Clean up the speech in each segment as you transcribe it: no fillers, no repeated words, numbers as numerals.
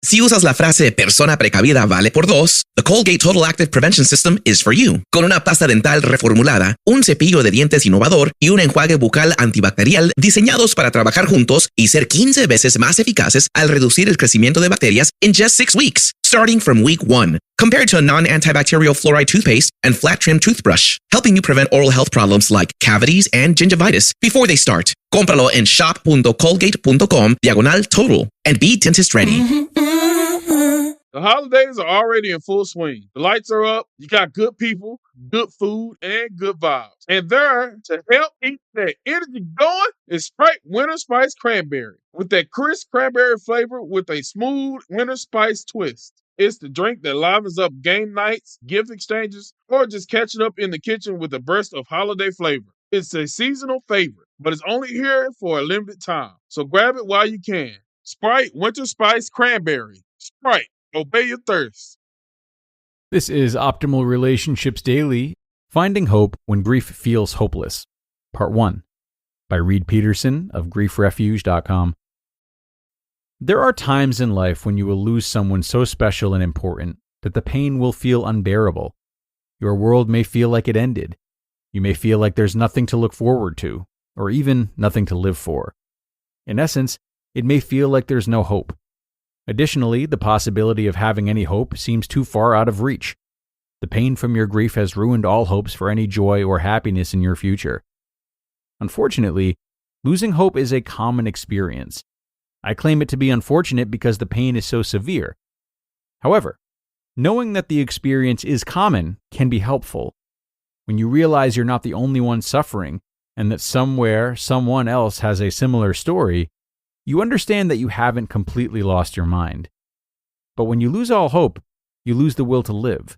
Si usas la frase persona precavida vale por dos, the Colgate Total Active Prevention System is for you. Con una pasta dental reformulada, un cepillo de dientes innovador y un enjuague bucal antibacterial diseñados para trabajar juntos y ser 15 veces más eficaces al reducir el crecimiento de bacterias in just 6 weeks, starting from week 1. Compared to a non-antibacterial fluoride toothpaste and flat trim toothbrush, helping you prevent oral health problems like cavities and gingivitis before they start. Cómpralo en shop.colgate.com/total and be dentist ready. The holidays are already in full swing. The lights are up, you got good people, good food, and good vibes. And there to help keep that energy going is Sprite Winter Spice Cranberry. With that crisp cranberry flavor with a smooth winter spice twist. It's the drink that livens up game nights, gift exchanges, or just catching up in the kitchen with a burst of holiday flavor. It's a seasonal favorite, but it's only here for a limited time. So grab it while you can. Sprite Winter Spice Cranberry. Sprite. Obey your thirst. This is Optimal Relationships Daily, Finding Hope When Grief Feels Hopeless, Part 1, by Reid Peterson of griefrefuge.com. There are times in life when you will lose someone so special and important that the pain will feel unbearable. Your world may feel like it ended. You may feel like there's nothing to look forward to, or even nothing to live for. In essence, it may feel like there's no hope. Additionally, the possibility of having any hope seems too far out of reach. The pain from your grief has ruined all hopes for any joy or happiness in your future. Unfortunately, losing hope is a common experience. I claim it to be unfortunate because the pain is so severe. However, knowing that the experience is common can be helpful. When you realize you're not the only one suffering, and that somewhere, someone else has a similar story, you understand that you haven't completely lost your mind. But when you lose all hope, you lose the will to live.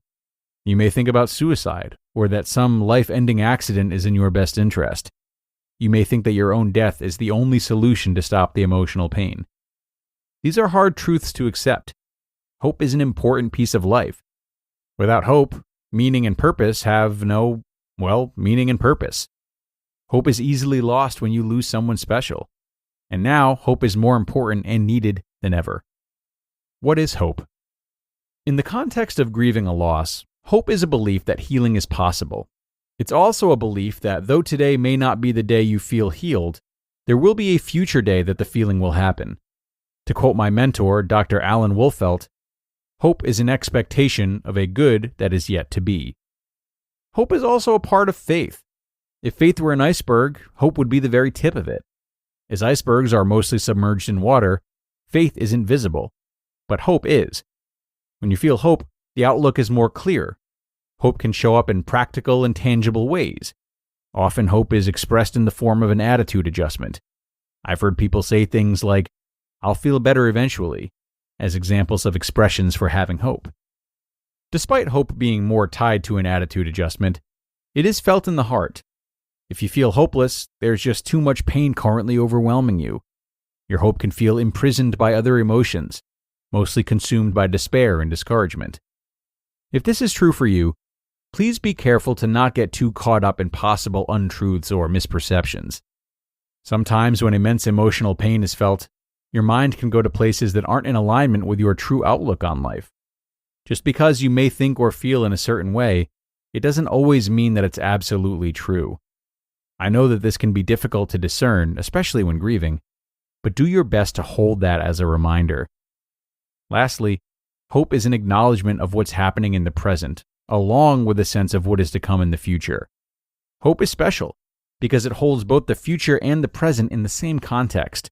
You may think about suicide, or that some life-ending accident is in your best interest. You may think that your own death is the only solution to stop the emotional pain. These are hard truths to accept. Hope is an important piece of life. Without hope, meaning and purpose have no, meaning and purpose. Hope is easily lost when you lose someone special. And now, hope is more important and needed than ever. What is hope? In the context of grieving a loss, hope is a belief that healing is possible. It's also a belief that though today may not be the day you feel healed, there will be a future day that the feeling will happen. To quote my mentor, Dr. Alan Wolfelt, hope is an expectation of a good that is yet to be. Hope is also a part of faith. If faith were an iceberg, hope would be the very tip of it. As icebergs are mostly submerged in water, faith isn't visible, but hope is. When you feel hope, the outlook is more clear. Hope can show up in practical and tangible ways. Often hope is expressed in the form of an attitude adjustment. I've heard people say things like, "I'll feel better eventually," as examples of expressions for having hope. Despite hope being more tied to an attitude adjustment, it is felt in the heart. If you feel hopeless, there's just too much pain currently overwhelming you. Your hope can feel imprisoned by other emotions, mostly consumed by despair and discouragement. If this is true for you, please be careful to not get too caught up in possible untruths or misperceptions. Sometimes when immense emotional pain is felt, your mind can go to places that aren't in alignment with your true outlook on life. Just because you may think or feel in a certain way, it doesn't always mean that it's absolutely true. I know that this can be difficult to discern, especially when grieving, but do your best to hold that as a reminder. Lastly, hope is an acknowledgement of what's happening in the present, along with a sense of what is to come in the future. Hope is special because it holds both the future and the present in the same context.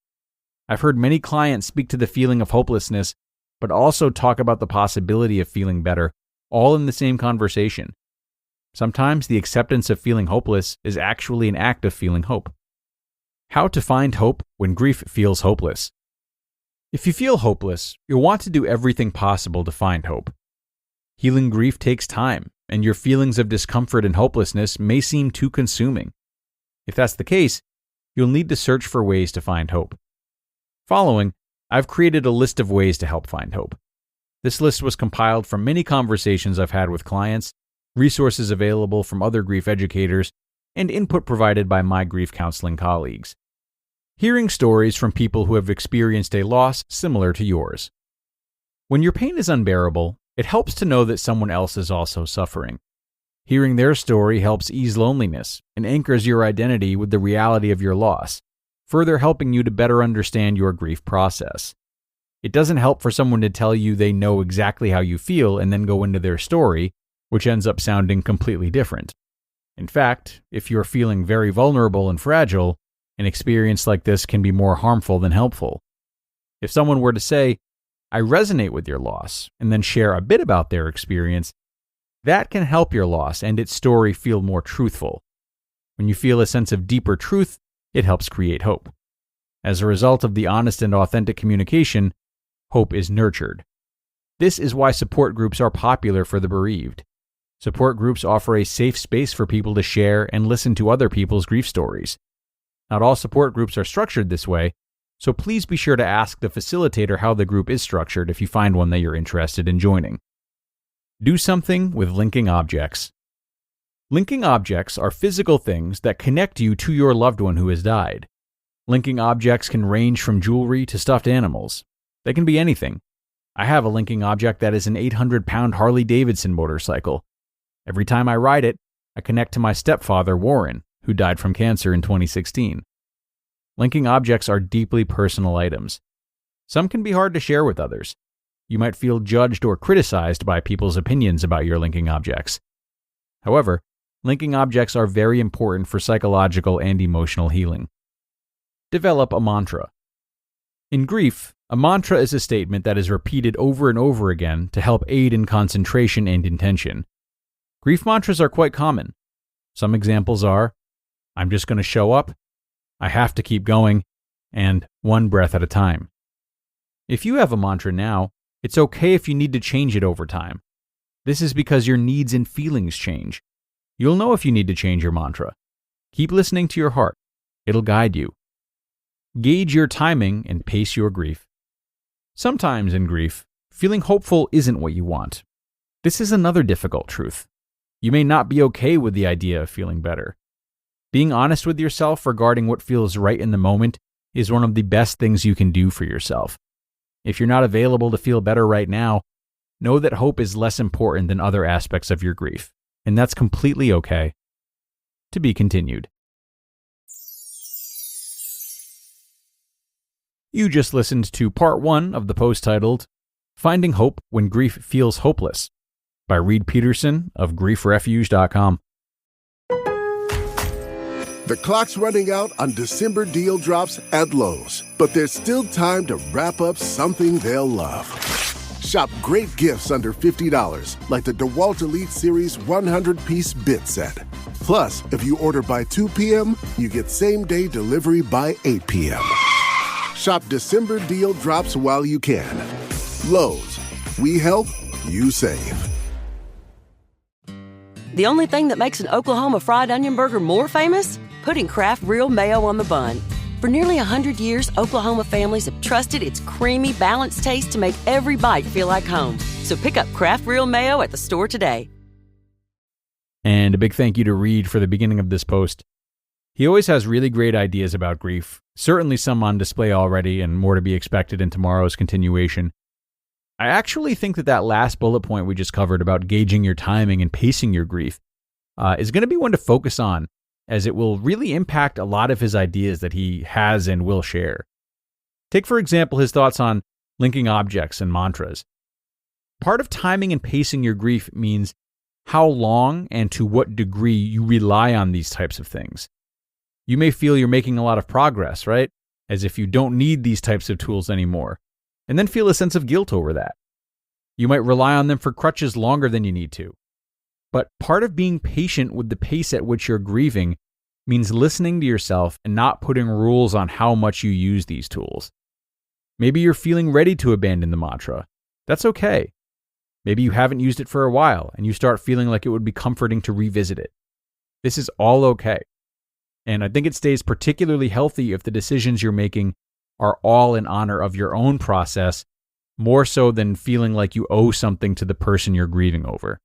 I've heard many clients speak to the feeling of hopelessness, but also talk about the possibility of feeling better, all in the same conversation. Sometimes the acceptance of feeling hopeless is actually an act of feeling hope. How to find hope when grief feels hopeless. If you feel hopeless, you'll want to do everything possible to find hope. Healing grief takes time, and your feelings of discomfort and hopelessness may seem too consuming. If that's the case, you'll need to search for ways to find hope. Following, I've created a list of ways to help find hope. This list was compiled from many conversations I've had with clients, resources available from other grief educators, and input provided by my grief counseling colleagues. Hearing stories from people who have experienced a loss similar to yours. When your pain is unbearable, it helps to know that someone else is also suffering. Hearing their story helps ease loneliness and anchors your identity with the reality of your loss, further helping you to better understand your grief process. It doesn't help for someone to tell you they know exactly how you feel and then go into their story, which ends up sounding completely different. In fact, if you're feeling very vulnerable and fragile, an experience like this can be more harmful than helpful. If someone were to say, "I resonate with your loss," and then share a bit about their experience, that can help your loss and its story feel more truthful. When you feel a sense of deeper truth, it helps create hope. As a result of the honest and authentic communication, hope is nurtured. This is why support groups are popular for the bereaved. Support groups offer a safe space for people to share and listen to other people's grief stories. Not all support groups are structured this way, so please be sure to ask the facilitator how the group is structured if you find one that you're interested in joining. Do something with linking objects. Linking objects are physical things that connect you to your loved one who has died. Linking objects can range from jewelry to stuffed animals. They can be anything. I have a linking object that is an 800-pound Harley-Davidson motorcycle. Every time I ride it, I connect to my stepfather, Warren, who died from cancer in 2016. Linking objects are deeply personal items. Some can be hard to share with others. You might feel judged or criticized by people's opinions about your linking objects. However, linking objects are very important for psychological and emotional healing. Develop a mantra. In grief, a mantra is a statement that is repeated over and over again to help aid in concentration and intention. Grief mantras are quite common. Some examples are, "I'm just going to show up," "I have to keep going," and "one breath at a time." If you have a mantra now, it's okay if you need to change it over time. This is because your needs and feelings change. You'll know if you need to change your mantra. Keep listening to your heart. It'll guide you. Gauge your timing and pace your grief. Sometimes in grief, feeling hopeful isn't what you want. This is another difficult truth. You may not be okay with the idea of feeling better. Being honest with yourself regarding what feels right in the moment is one of the best things you can do for yourself. If you're not available to feel better right now, know that hope is less important than other aspects of your grief, and that's completely okay. To be continued. You just listened to part 1 of the post titled, "Finding Hope When Grief Feels Hopeless" by Reid Peterson of griefrefuge.com. The clock's running out on December deal drops at Lowe's, but there's still time to wrap up something they'll love. Shop great gifts under $50, like the DeWalt Elite Series 100-piece bit set. Plus, if you order by 2 p.m., you get same-day delivery by 8 p.m. Shop December deal drops while you can. Lowe's, we help, you save. The only thing that makes an Oklahoma fried onion burger more famous? Putting Kraft Real Mayo on the bun. For nearly 100 years, Oklahoma families have trusted its creamy, balanced taste to make every bite feel like home. So pick up Kraft Real Mayo at the store today. And a big thank you to Reid for the beginning of this post. He always has really great ideas about grief, certainly some on display already and more to be expected in tomorrow's continuation. I actually think that last bullet point we just covered about gauging your timing and pacing your grief is going to be one to focus on, as it will really impact a lot of his ideas that he has and will share. Take, for example, his thoughts on linking objects and mantras. Part of timing and pacing your grief means how long and to what degree you rely on these types of things. You may feel you're making a lot of progress, right? As if you don't need these types of tools anymore, and then feel a sense of guilt over that. You might rely on them for crutches longer than you need to. But part of being patient with the pace at which you're grieving means listening to yourself and not putting rules on how much you use these tools. Maybe you're feeling ready to abandon the mantra. That's okay. Maybe you haven't used it for a while and you start feeling like it would be comforting to revisit it. This is all okay. And I think it stays particularly healthy if the decisions you're making are all in honor of your own process, more so than feeling like you owe something to the person you're grieving over.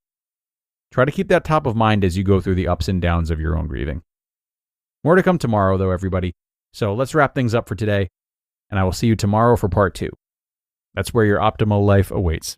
Try to keep that top of mind as you go through the ups and downs of your own grieving. More to come tomorrow, though, everybody. So let's wrap things up for today, and I will see you tomorrow for part 2. That's where your optimal life awaits.